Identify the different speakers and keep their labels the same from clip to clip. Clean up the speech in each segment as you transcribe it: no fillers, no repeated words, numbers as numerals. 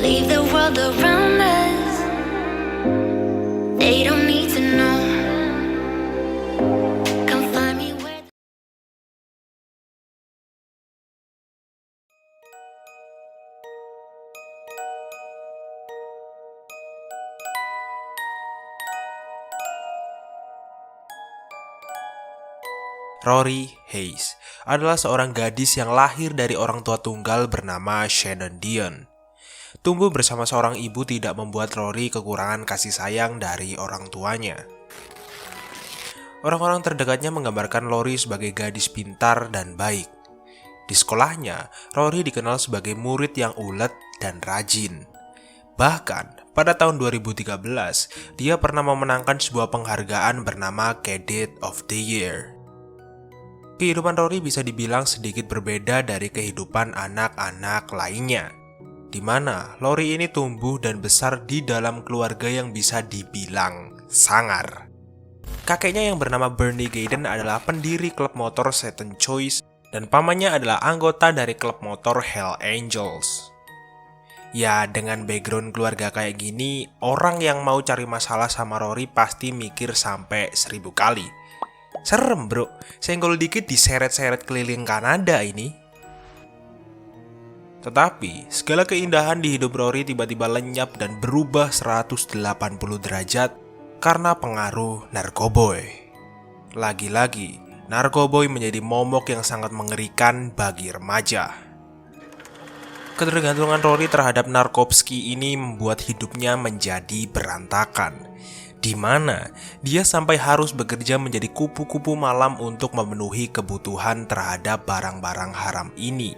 Speaker 1: leave the world around us. They don't need to know. Come find me where.
Speaker 2: Rory Hayes adalah seorang gadis yang lahir dari orang tua tunggal bernama Shannon Dion. Tumbuh bersama seorang ibu tidak membuat Rory kekurangan kasih sayang dari orang tuanya. Orang-orang terdekatnya menggambarkan Rory sebagai gadis pintar dan baik. Di sekolahnya, Rory dikenal sebagai murid yang ulet dan rajin. Bahkan, pada tahun 2013, dia pernah memenangkan sebuah penghargaan bernama Cadet of the Year. Kehidupan Rory bisa dibilang sedikit berbeda dari kehidupan anak-anak lainnya, di mana Rory ini tumbuh dan besar di dalam keluarga yang bisa dibilang sangar. Kakeknya yang bernama Bernie Gaiden adalah pendiri klub motor Satan Choice dan pamannya adalah anggota dari klub motor Hell Angels. Ya, dengan background keluarga kayak gini, orang yang mau cari masalah sama Rory pasti mikir sampai 1000 kali. Serem bro, senggol dikit diseret-seret keliling Kanada ini. Tetapi, segala keindahan di hidup Rory tiba-tiba lenyap dan berubah 180 derajat karena pengaruh narkoboy. Lagi-lagi, narkoboy menjadi momok yang sangat mengerikan bagi remaja. Ketergantungan Rory terhadap narkopski ini membuat hidupnya menjadi berantakan, di mana dia sampai harus bekerja menjadi kupu-kupu malam untuk memenuhi kebutuhan terhadap barang-barang haram ini.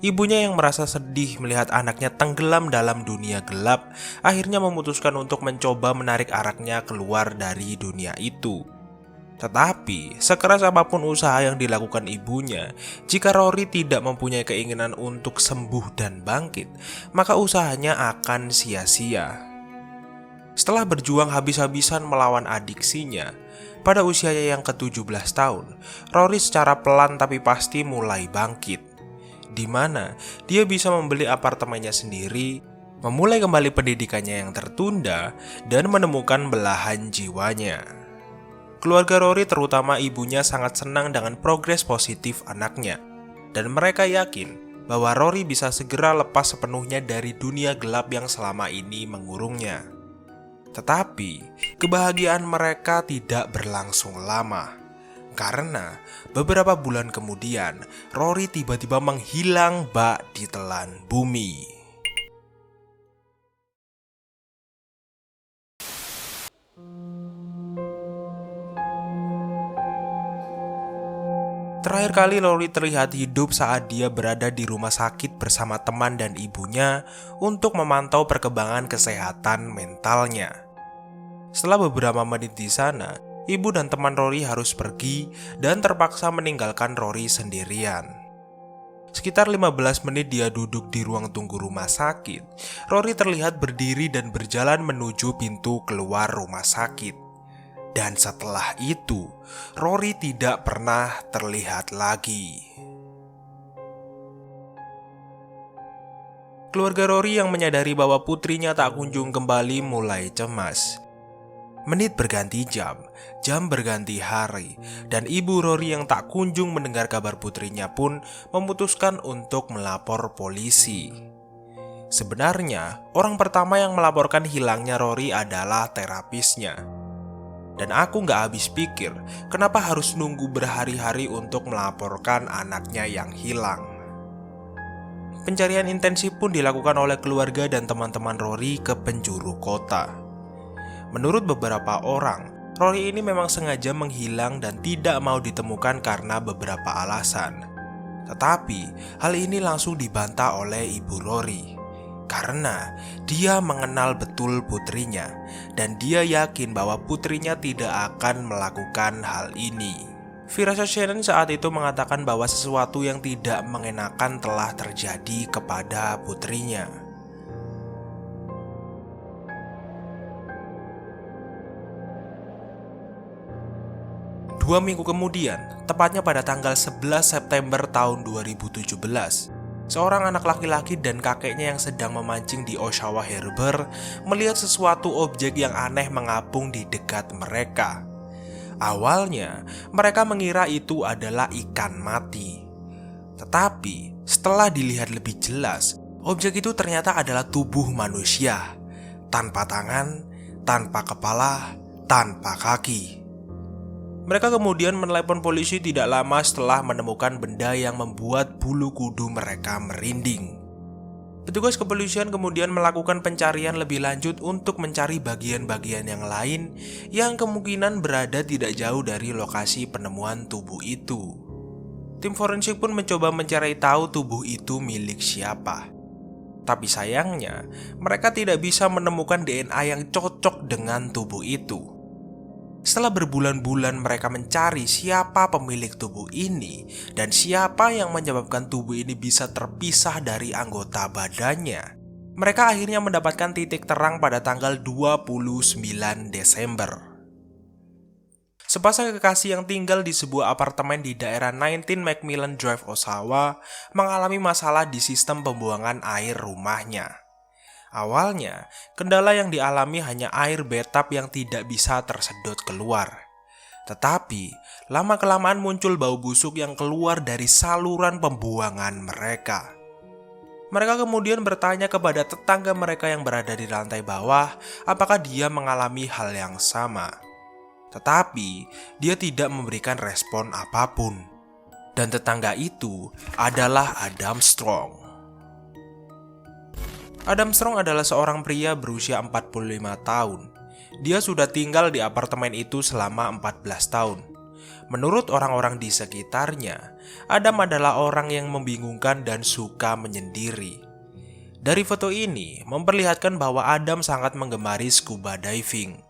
Speaker 2: Ibunya yang merasa sedih melihat anaknya tenggelam dalam dunia gelap, akhirnya memutuskan untuk mencoba menarik anaknya keluar dari dunia itu. Tetapi, sekeras apapun usaha yang dilakukan ibunya, jika Rory tidak mempunyai keinginan untuk sembuh dan bangkit, maka usahanya akan sia-sia. Setelah berjuang habis-habisan melawan adiksinya, pada usianya yang ke-17 tahun, Rory secara pelan tapi pasti mulai bangkit, di mana dia bisa membeli apartemennya sendiri, memulai kembali pendidikannya yang tertunda, dan menemukan belahan jiwanya. Keluarga Rory terutama ibunya sangat senang dengan progres positif anaknya, dan mereka yakin bahwa Rory bisa segera lepas sepenuhnya dari dunia gelap yang selama ini mengurungnya. Tetapi, kebahagiaan mereka tidak berlangsung lama, karena beberapa bulan kemudian, Rory tiba-tiba menghilang bak di telan bumi. Terakhir kali Rory terlihat hidup saat dia berada di rumah sakit bersama teman dan ibunya untuk memantau perkembangan kesehatan mentalnya. Setelah beberapa menit di sana, ibu dan teman Rory harus pergi dan terpaksa meninggalkan Rory sendirian. Sekitar 15 menit dia duduk di ruang tunggu rumah sakit. Rory terlihat berdiri dan berjalan menuju pintu keluar rumah sakit. Dan setelah itu, Rory tidak pernah terlihat lagi. Keluarga Rory yang menyadari bahwa putrinya tak kunjung kembali mulai cemas. Menit berganti jam berganti hari, dan ibu Rory yang tak kunjung mendengar kabar putrinya pun memutuskan untuk melapor polisi. Sebenarnya, orang pertama yang melaporkan hilangnya Rory adalah terapisnya. Dan aku gak habis pikir, kenapa harus nunggu berhari-hari untuk melaporkan anaknya yang hilang. Pencarian intensif pun dilakukan oleh keluarga dan teman-teman Rory ke penjuru kota. Menurut beberapa orang, Rory ini memang sengaja menghilang dan tidak mau ditemukan karena beberapa alasan. Tetapi, hal ini langsung dibantah oleh ibu Rory. Karena dia mengenal betul putrinya, dan dia yakin bahwa putrinya tidak akan melakukan hal ini. Firasat Shannon saat itu mengatakan bahwa sesuatu yang tidak mengenakan telah terjadi kepada putrinya. Dua minggu kemudian, tepatnya pada tanggal 11 September tahun 2017, seorang anak laki-laki dan kakeknya yang sedang memancing di Oshawa Harbor melihat sesuatu objek yang aneh mengapung di dekat mereka. Awalnya, mereka mengira itu adalah ikan mati. Tetapi, setelah dilihat lebih jelas, objek itu ternyata adalah tubuh manusia, tanpa tangan, tanpa kepala, tanpa kaki. Mereka kemudian menelepon polisi tidak lama setelah menemukan benda yang membuat bulu kudu mereka merinding. Petugas kepolisian kemudian melakukan pencarian lebih lanjut untuk mencari bagian-bagian yang lain yang kemungkinan berada tidak jauh dari lokasi penemuan tubuh itu. Tim forensik pun mencoba mencari tahu tubuh itu milik siapa. Tapi sayangnya, mereka tidak bisa menemukan DNA yang cocok dengan tubuh itu. Setelah berbulan-bulan mereka mencari siapa pemilik tubuh ini dan siapa yang menyebabkan tubuh ini bisa terpisah dari anggota badannya, mereka akhirnya mendapatkan titik terang pada tanggal 29 Desember. Sepasang kekasih yang tinggal di sebuah apartemen di daerah 19 Macmillan Drive, Oshawa, mengalami masalah di sistem pembuangan air rumahnya. Awalnya, kendala yang dialami hanya air bathtub yang tidak bisa tersedot keluar. Tetapi, lama-kelamaan muncul bau busuk yang keluar dari saluran pembuangan mereka. Mereka kemudian bertanya kepada tetangga mereka yang berada di lantai bawah, apakah dia mengalami hal yang sama. Tetapi, dia tidak memberikan respon apapun. Dan tetangga itu adalah Adam Strong. Adam Strong adalah seorang pria berusia 45 tahun. Dia sudah tinggal di apartemen itu selama 14 tahun. Menurut orang-orang di sekitarnya, Adam adalah orang yang membingungkan dan suka menyendiri. Dari foto ini, memperlihatkan bahwa Adam sangat menggemari scuba diving.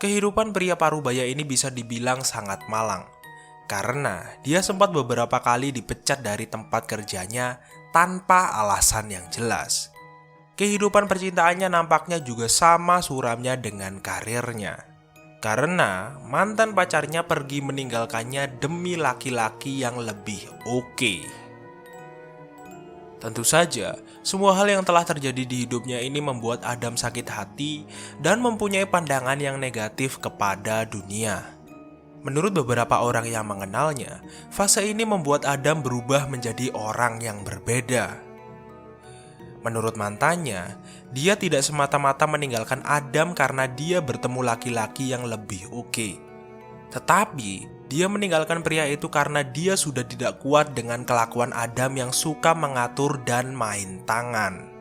Speaker 2: Kehidupan pria parubaya ini bisa dibilang sangat malang, karena dia sempat beberapa kali dipecat dari tempat kerjanya tanpa alasan yang jelas. Kehidupan percintaannya nampaknya juga sama suramnya dengan karirnya. Karena mantan pacarnya pergi meninggalkannya demi laki-laki yang lebih oke. Tentu saja, semua hal yang telah terjadi di hidupnya ini membuat Adam sakit hati dan mempunyai pandangan yang negatif kepada dunia. Menurut beberapa orang yang mengenalnya, fase ini membuat Adam berubah menjadi orang yang berbeda. Menurut mantannya, dia tidak semata-mata meninggalkan Adam karena dia bertemu laki-laki yang lebih oke. Tetapi, dia meninggalkan pria itu karena dia sudah tidak kuat dengan kelakuan Adam yang suka mengatur dan main tangan.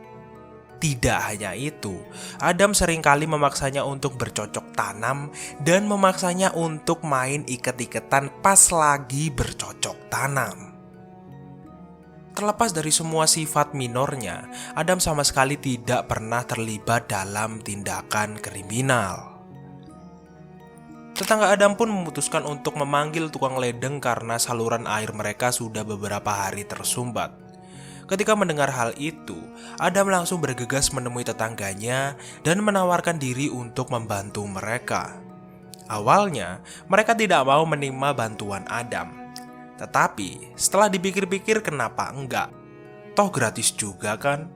Speaker 2: Tidak hanya itu, Adam seringkali memaksanya untuk bercocok tanam dan memaksanya untuk main iket-iketan pas lagi bercocok tanam. Terlepas dari semua sifat minornya, Adam sama sekali tidak pernah terlibat dalam tindakan kriminal. Tetangga Adam pun memutuskan untuk memanggil tukang ledeng karena saluran air mereka sudah beberapa hari tersumbat. Ketika mendengar hal itu, Adam langsung bergegas menemui tetangganya dan menawarkan diri untuk membantu mereka. Awalnya, mereka tidak mau menerima bantuan Adam. Tetapi, setelah dipikir-pikir kenapa enggak? Toh gratis juga kan?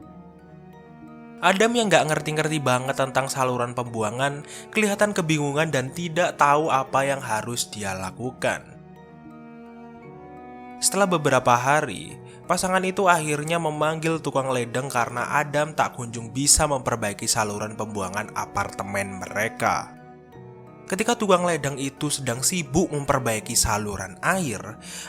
Speaker 2: Adam yang gak ngerti-ngerti banget tentang saluran pembuangan, kelihatan kebingungan dan tidak tahu apa yang harus dia lakukan. Setelah beberapa hari, pasangan itu akhirnya memanggil tukang ledeng karena Adam tak kunjung bisa memperbaiki saluran pembuangan apartemen mereka. Ketika tukang ledeng itu sedang sibuk memperbaiki saluran air,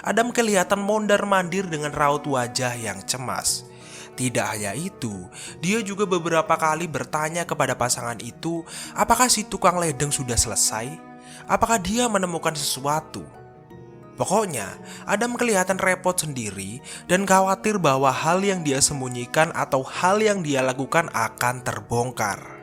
Speaker 2: Adam kelihatan mondar-mandir dengan raut wajah yang cemas. Tidak hanya itu, dia juga beberapa kali bertanya kepada pasangan itu, apakah si tukang ledeng sudah selesai? Apakah dia menemukan sesuatu? Pokoknya, Adam kelihatan repot sendiri dan khawatir bahwa hal yang dia sembunyikan atau hal yang dia lakukan akan terbongkar.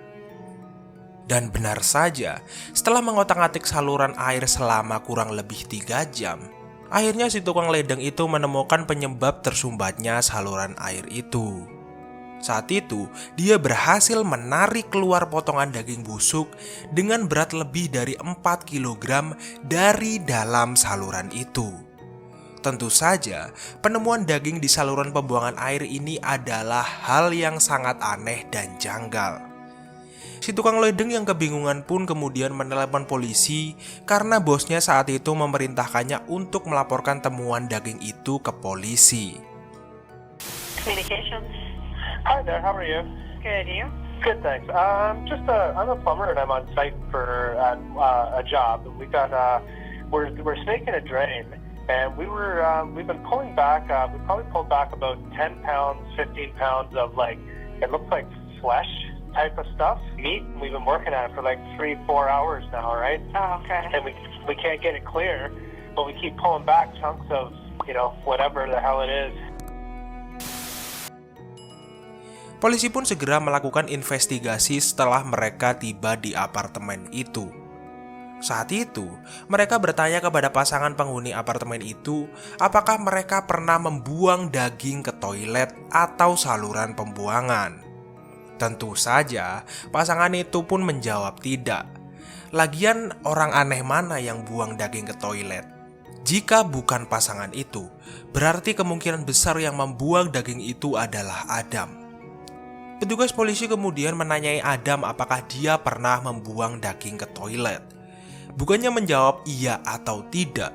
Speaker 2: Dan benar saja, setelah mengotak-atik saluran air selama kurang lebih 3 jam, akhirnya si tukang ledeng itu menemukan penyebab tersumbatnya saluran air itu. Saat itu, dia berhasil menarik keluar potongan daging busuk dengan berat lebih dari 4 kg dari dalam saluran itu. Tentu saja, penemuan daging di saluran pembuangan air ini adalah hal yang sangat aneh dan janggal. Si tukang ledeng yang kebingungan pun kemudian menelepon polisi karena bosnya saat itu memerintahkannya untuk melaporkan temuan daging itu ke polisi.
Speaker 3: Communications.
Speaker 4: Hi there, how are you?
Speaker 3: Good, you?
Speaker 4: Good, thanks. I'm a plumber and I'm on site for a job. We got we're snaking a drain, and we've been pulling back. We probably pulled back about 10 pounds, 15 pounds of it looks like flesh type of stuff, meat. We've been working at it for 3-4 hours now, right?
Speaker 3: Oh, okay.
Speaker 4: And we can't get it clear, but we keep pulling back chunks of whatever the hell it is.
Speaker 2: Polisi pun segera melakukan investigasi setelah mereka tiba di apartemen itu. Saat itu, mereka bertanya kepada pasangan penghuni apartemen itu apakah mereka pernah membuang daging ke toilet atau saluran pembuangan. Tentu saja, pasangan itu pun menjawab tidak. Lagian orang aneh mana yang buang daging ke toilet? Jika bukan pasangan itu, berarti kemungkinan besar yang membuang daging itu adalah Adam. Petugas polisi kemudian menanyai Adam apakah dia pernah membuang daging ke toilet. Bukannya menjawab iya atau tidak,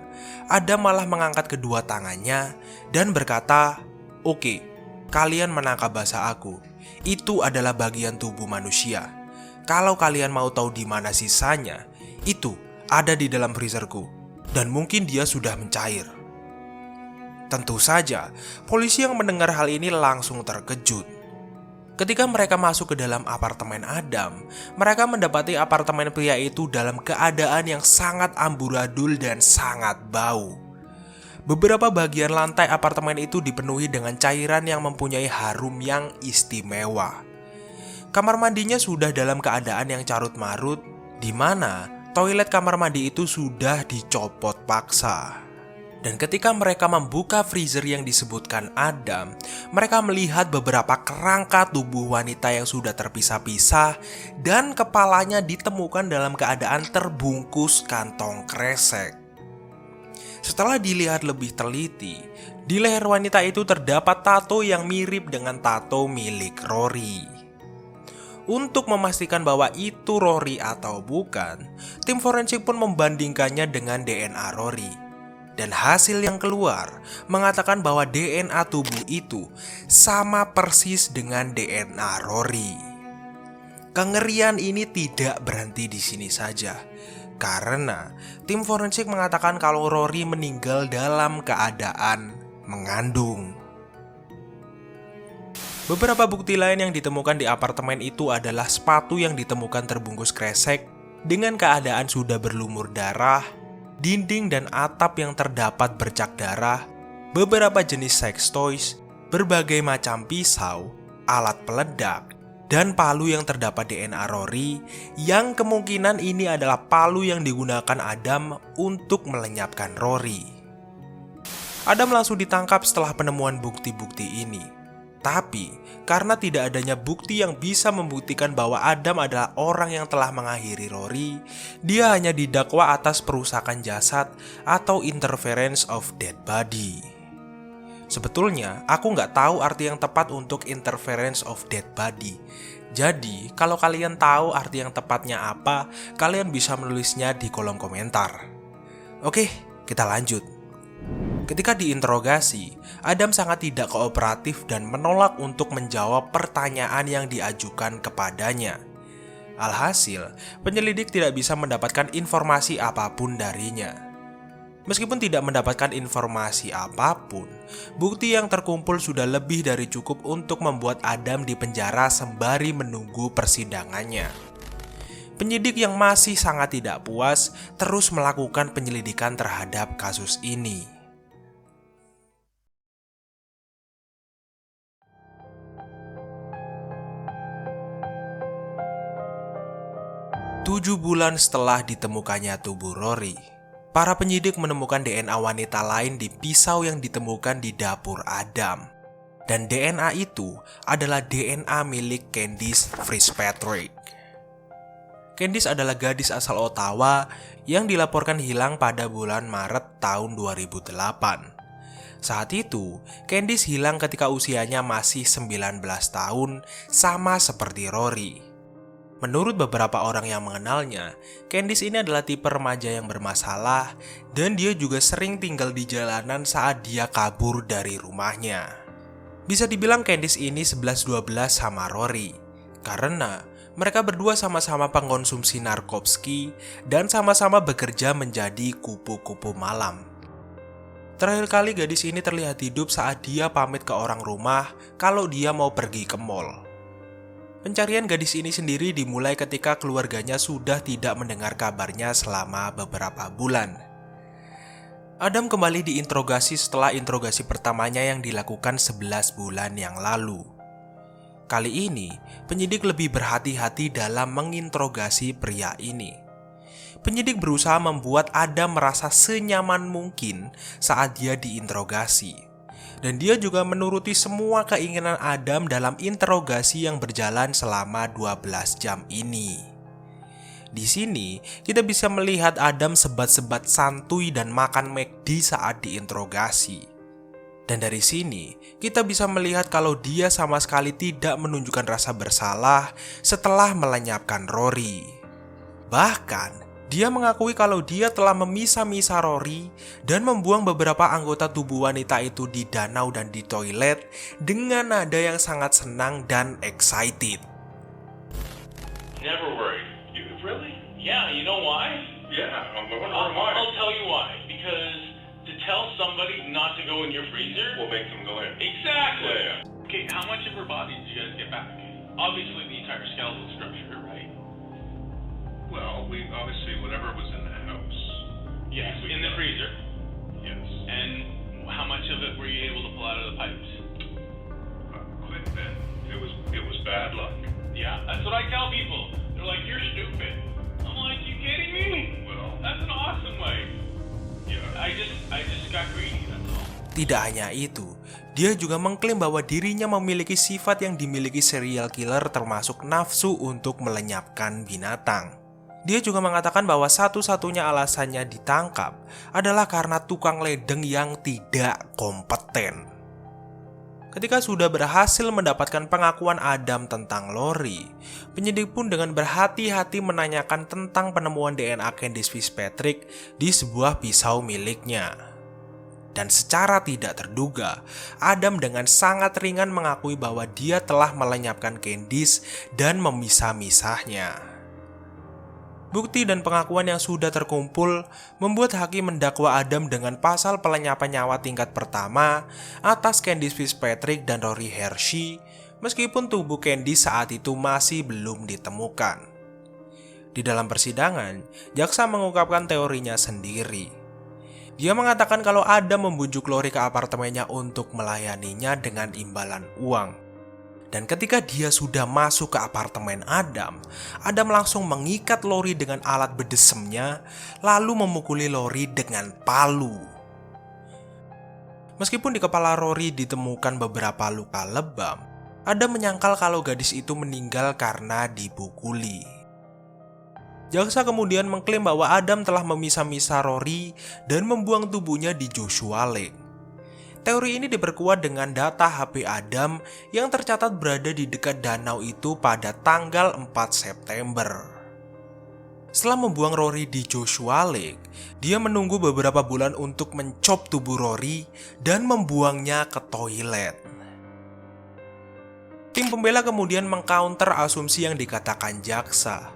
Speaker 2: Adam malah mengangkat kedua tangannya dan berkata, "Oke, kalian menangkap bahasa aku. Itu adalah bagian tubuh manusia. Kalau kalian mau tahu di mana sisanya, itu ada di dalam freezerku dan mungkin dia sudah mencair." Tentu saja, polisi yang mendengar hal ini langsung terkejut. Ketika mereka masuk ke dalam apartemen Adam, mereka mendapati apartemen pria itu dalam keadaan yang sangat amburadul dan sangat bau. Beberapa bagian lantai apartemen itu dipenuhi dengan cairan yang mempunyai harum yang istimewa. Kamar mandinya sudah dalam keadaan yang carut-marut, di mana toilet kamar mandi itu sudah dicopot paksa. Dan ketika mereka membuka freezer yang disebutkan Adam, mereka melihat beberapa kerangka tubuh wanita yang sudah terpisah-pisah dan kepalanya ditemukan dalam keadaan terbungkus kantong kresek. Setelah dilihat lebih teliti, di leher wanita itu terdapat tato yang mirip dengan tato milik Rory. Untuk memastikan bahwa itu Rory atau bukan, tim forensik pun membandingkannya dengan DNA Rory. Dan hasil yang keluar mengatakan bahwa DNA tubuh itu sama persis dengan DNA Rory. Kengerian ini tidak berhenti di sini saja, karena tim forensik mengatakan kalau Rory meninggal dalam keadaan mengandung. Beberapa bukti lain yang ditemukan di apartemen itu adalah sepatu yang ditemukan terbungkus kresek dengan keadaan sudah berlumur darah, dinding dan atap yang terdapat bercak darah, beberapa jenis sex toys, berbagai macam pisau, alat peledak, dan palu yang terdapat DNA Rory, yang kemungkinan ini adalah palu yang digunakan Adam untuk melenyapkan Rory. Adam langsung ditangkap setelah penemuan bukti-bukti ini. Tapi, karena tidak adanya bukti yang bisa membuktikan bahwa Adam adalah orang yang telah mengakhiri Rory, dia hanya didakwa atas perusakan jasad atau interference of dead body. Sebetulnya, aku nggak tahu arti yang tepat untuk interference of dead body. Jadi, kalau kalian tahu arti yang tepatnya apa, kalian bisa menulisnya di kolom komentar. Oke, kita lanjut. Ketika diinterogasi, Adam sangat tidak kooperatif dan menolak untuk menjawab pertanyaan yang diajukan kepadanya. Alhasil, penyelidik tidak bisa mendapatkan informasi apapun darinya. Meskipun tidak mendapatkan informasi apapun, bukti yang terkumpul sudah lebih dari cukup untuk membuat Adam dipenjara sembari menunggu persidangannya. Penyidik yang masih sangat tidak puas terus melakukan penyelidikan terhadap kasus ini. 7 bulan setelah ditemukannya tubuh Rory, para penyidik menemukan DNA wanita lain di pisau yang ditemukan di dapur Adam. Dan DNA itu adalah DNA milik Candice Fitzpatrick. Candice adalah gadis asal Ottawa yang dilaporkan hilang pada bulan Maret tahun 2008. Saat itu, Candice hilang ketika usianya masih 19 tahun, sama seperti Rory. Menurut beberapa orang yang mengenalnya, Candice ini adalah tipe remaja yang bermasalah dan dia juga sering tinggal di jalanan saat dia kabur dari rumahnya. Bisa dibilang Candice ini 11-12 sama Rory, karena mereka berdua sama-sama pengkonsumsi narkoba dan sama-sama bekerja menjadi kupu-kupu malam. Terakhir kali gadis ini terlihat hidup saat dia pamit ke orang rumah kalau dia mau pergi ke mall. Pencarian gadis ini sendiri dimulai ketika keluarganya sudah tidak mendengar kabarnya selama beberapa bulan. Adam kembali diinterogasi setelah interogasi pertamanya yang dilakukan 11 bulan yang lalu. Kali ini, penyidik lebih berhati-hati dalam menginterogasi pria ini. Penyidik berusaha membuat Adam merasa senyaman mungkin saat dia diinterogasi. Dan dia juga menuruti semua keinginan Adam dalam interogasi yang berjalan selama 12 jam ini. Di sini, kita bisa melihat Adam sebat-sebat santuy dan makan McD saat diinterogasi. Dan dari sini, kita bisa melihat kalau dia sama sekali tidak menunjukkan rasa bersalah setelah melenyapkan Rory. Bahkan, dia mengakui kalau dia telah memisah-misah Rory dan membuang beberapa anggota tubuh wanita itu di danau dan di toilet dengan nada yang sangat senang dan excited.
Speaker 5: Never worry. You really?
Speaker 6: Yeah, you know why?
Speaker 5: Yeah, I'm wondering
Speaker 6: I'll,
Speaker 5: why.
Speaker 6: I'll tell you why. Because to tell somebody not to go in your freezer...
Speaker 5: We'll make them go in.
Speaker 6: Exactly!
Speaker 5: Yeah.
Speaker 6: Okay, how much of her body did you guys get back? Obviously the entire skeletal structure, right?
Speaker 5: Well, we obviously whatever was in the house.
Speaker 6: Yes, in the freezer.
Speaker 5: Yes.
Speaker 6: And how much of it were you able to pull out of the pipes?
Speaker 5: Quite a bit. It was bad luck.
Speaker 6: Yeah, that's what I tell people. They're like, you're stupid. I'm like, you kidding me?
Speaker 5: Well,
Speaker 6: That's an awesome way.
Speaker 5: yeah.
Speaker 6: I just got greedy, that's all.
Speaker 2: Tidak hanya itu, dia juga mengklaim bahwa dirinya memiliki sifat yang dimiliki serial killer termasuk nafsu untuk melenyapkan binatang. Dia juga mengatakan bahwa satu-satunya alasannya ditangkap adalah karena tukang ledeng yang tidak kompeten. Ketika sudah berhasil mendapatkan pengakuan Adam tentang Rory, penyidik pun dengan berhati-hati menanyakan tentang penemuan DNA Candice Fitzpatrick di sebuah pisau miliknya. Dan secara tidak terduga, Adam dengan sangat ringan mengakui bahwa dia telah melenyapkan Candice dan memisah-misahnya. Bukti dan pengakuan yang sudah terkumpul membuat hakim mendakwa Adam dengan pasal pelenyapan nyawa tingkat pertama atas Candice Fitzpatrick dan Rory Hershey, meskipun tubuh Candice saat itu masih belum ditemukan. Di dalam persidangan, jaksa mengungkapkan teorinya sendiri. Dia mengatakan kalau Adam membujuk Rory ke apartemennya untuk melayaninya dengan imbalan uang. Dan ketika dia sudah masuk ke apartemen Adam langsung mengikat Rory dengan alat bedesemnya, lalu memukuli Rory dengan palu. Meskipun di kepala Rory ditemukan beberapa luka lebam, Adam menyangkal kalau gadis itu meninggal karena dipukuli. Jaksa kemudian mengklaim bahwa Adam telah memisah-misah Rory dan membuang tubuhnya di Joshua Lake. Teori ini diperkuat dengan data HP Adam yang tercatat berada di dekat danau itu pada tanggal 4 September. Setelah membuang Rory di Joshua Lake, dia menunggu beberapa bulan untuk mencop tubuh Rory dan membuangnya ke toilet. Tim pembela kemudian mengcounter asumsi yang dikatakan jaksa.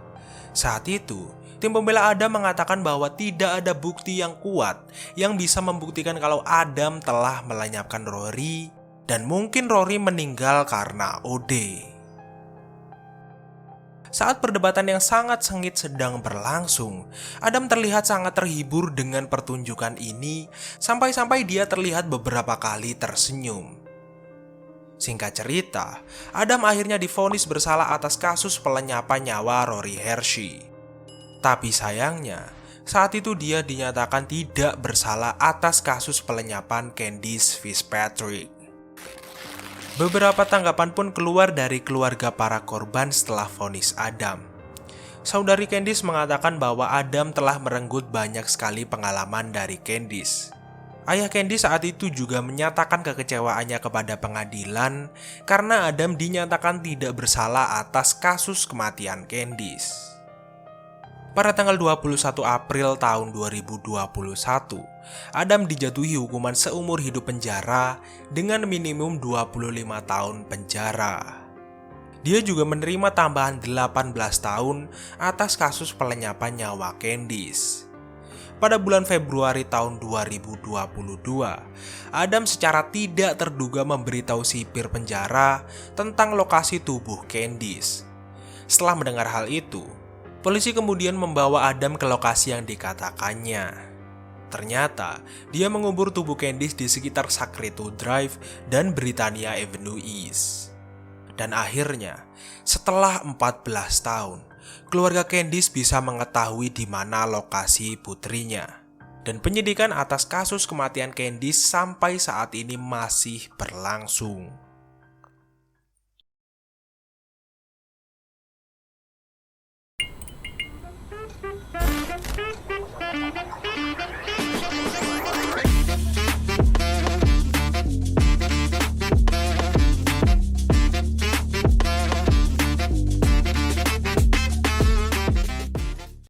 Speaker 2: Saat itu, tim pembela Adam mengatakan bahwa tidak ada bukti yang kuat yang bisa membuktikan kalau Adam telah melenyapkan Rory dan mungkin Rory meninggal karena OD. Saat perdebatan yang sangat sengit sedang berlangsung, Adam terlihat sangat terhibur dengan pertunjukan ini sampai-sampai dia terlihat beberapa kali tersenyum. Singkat cerita, Adam akhirnya divonis bersalah atas kasus pelenyapan nyawa Rory Hershey. Tapi sayangnya, saat itu dia dinyatakan tidak bersalah atas kasus pelenyapan Candice Fitzpatrick. Beberapa tanggapan pun keluar dari keluarga para korban setelah vonis Adam. Saudari Candice mengatakan bahwa Adam telah merenggut banyak sekali pengalaman dari Candice. Ayah Candy saat itu juga menyatakan kekecewaannya kepada pengadilan karena Adam dinyatakan tidak bersalah atas kasus kematian Candice. Pada tanggal 21 April tahun 2021, Adam dijatuhi hukuman seumur hidup penjara dengan minimum 25 tahun penjara. Dia juga menerima tambahan 18 tahun atas kasus pelenyapan nyawa Candice. Pada bulan Februari tahun 2022, Adam secara tidak terduga memberitahu sipir penjara tentang lokasi tubuh Candice. Setelah mendengar hal itu, polisi kemudian membawa Adam ke lokasi yang dikatakannya. Ternyata, dia mengubur tubuh Candice di sekitar Sacreto Drive dan Britannia Avenue East. Dan akhirnya, setelah 14 tahun, keluarga Candice bisa mengetahui di mana lokasi putrinya. Dan penyidikan atas kasus kematian Candice sampai saat ini masih berlangsung.